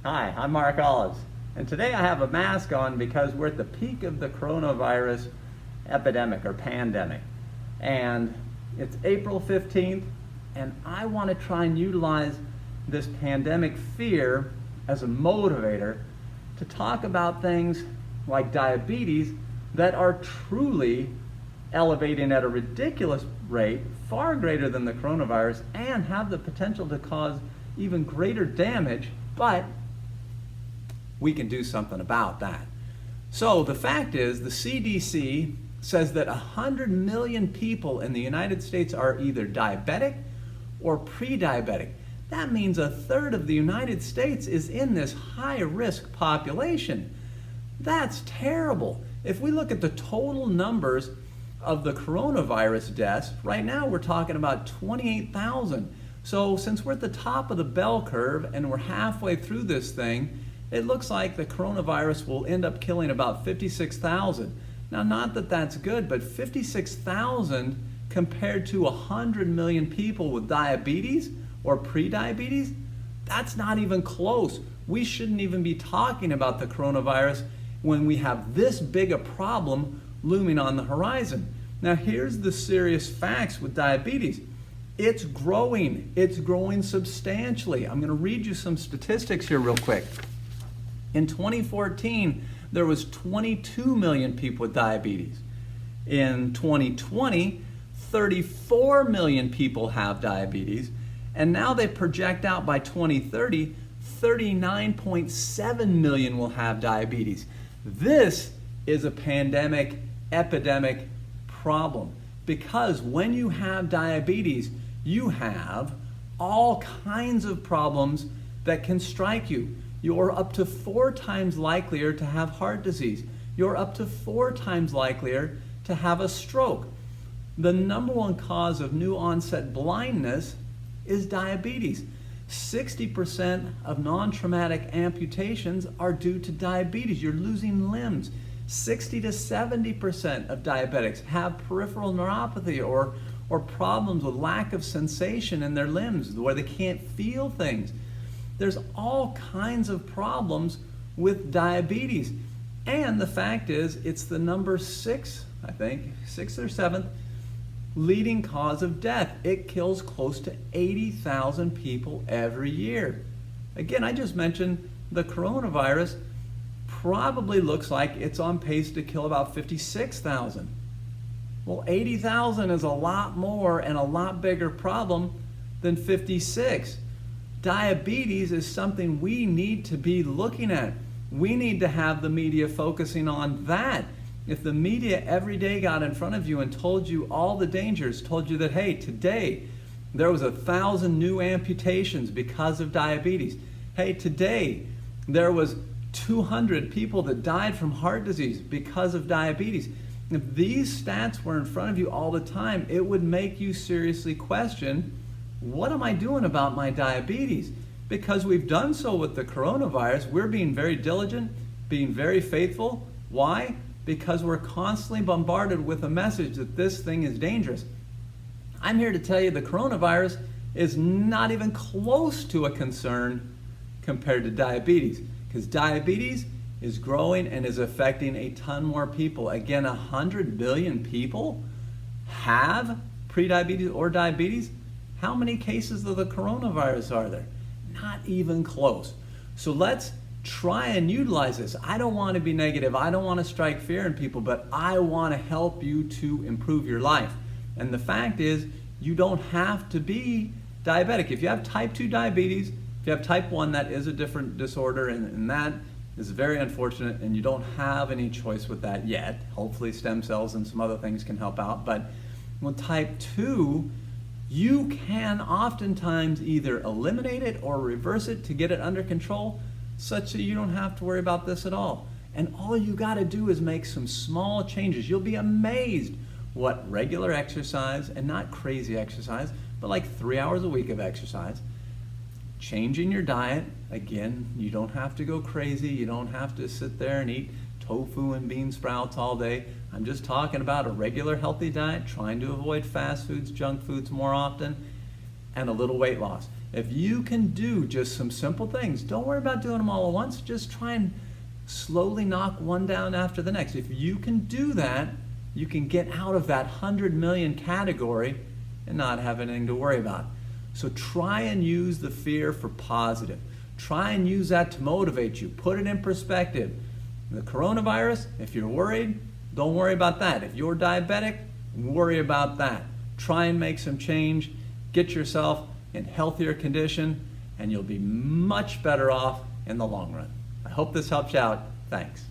Hi, I'm Mark Olives, and today I have a mask on because we're at the peak of the coronavirus epidemic or pandemic. And it's April 15th, and I want to try and utilize this pandemic fear as a motivator to talk about things like diabetes that are truly elevating at a ridiculous rate, far greater than the coronavirus, and have the potential to cause even greater damage, but we can do something about that. So the fact is, the CDC says that 100 million people in the United States are either diabetic or pre-diabetic. That means a third of the United States is in this high-risk population. That's terrible. If we look at the total numbers of the coronavirus deaths, right now we're talking about 28,000. So since we're at the top of the bell curve and we're halfway through this thing, it looks like the coronavirus will end up killing about 56,000. Now, not that that's good, but 56,000 compared to 100 million people with diabetes or pre-diabetes, that's not even close. We shouldn't even be talking about the coronavirus when we have this big a problem looming on the horizon. Now, here's the serious facts with diabetes. It's growing substantially. I'm going to read you some statistics here real quick. In 2014, there was 22 million people with diabetes. In 2020, 34 million people have diabetes. And now they project out by 2030, 39.7 million will have diabetes. This is a pandemic, epidemic problem, because when you have diabetes, you have all kinds of problems that can strike you. You're up to 4 times likelier to have heart disease. You're up to 4 times likelier to have a stroke. The number one cause of new onset blindness is diabetes. 60% of non-traumatic amputations are due to diabetes. You're losing limbs. 60 to 70% of diabetics have peripheral neuropathy or problems with lack of sensation in their limbs where they can't feel things. There's all kinds of problems with diabetes. And the fact is, it's the number 6, I think, 6th or 7th leading cause of death. It kills close to 80,000 people every year. Again, I just mentioned the coronavirus probably looks like it's on pace to kill about 56,000. Well, 80,000 is a lot more and a lot bigger problem than 56. Diabetes is something we need to be looking at. We need to have the media focusing on that. If the media every day got in front of you and told you all the dangers, told you that, hey, today there was 1,000 new amputations because of diabetes. Hey, today there was 200 people that died from heart disease because of diabetes. If these stats were in front of you all the time, it would make you seriously question, what am I doing about my diabetes? Because we've done so with the coronavirus. We're being very diligent, being very faithful. Why? Because we're constantly bombarded with a message that this thing is dangerous. I'm here to tell you the coronavirus is not even close to a concern compared to diabetes, because diabetes is growing and is affecting a ton more people. Again, 100 billion people have prediabetes or diabetes. How many cases of the coronavirus are there? Not even close. So let's try and utilize this. I don't want to be negative. I don't want to strike fear in people, but I want to help you to improve your life. And the fact is, you don't have to be diabetic. If you have type 2 diabetes, if you have type 1, that is a different disorder, and that is very unfortunate, and you don't have any choice with that yet. Hopefully stem cells and some other things can help out. But with type 2, you can oftentimes either eliminate it or reverse it to get it under control, such that you don't have to worry about this at all. And all you got to do is make some small changes. You'll be amazed what regular exercise, and not crazy exercise, but like 3 hours a week of exercise, changing your diet. Again, you don't have to go crazy. You don't have to sit there and eat tofu and bean sprouts all day. I'm just talking about a regular healthy diet, trying to avoid fast foods, junk foods more often, and a little weight loss. If you can do just some simple things, don't worry about doing them all at once. Just try and slowly knock one down after the next. If you can do that, you can get out of that 100 million category and not have anything to worry about. So try and use the fear for positive. Try and use that to motivate you. Put it in perspective. The coronavirus, if you're worried, don't worry about that. If you're diabetic, worry about that. Try and make some change. Get yourself in healthier condition, and you'll be much better off in the long run. I hope this helps you out. Thanks.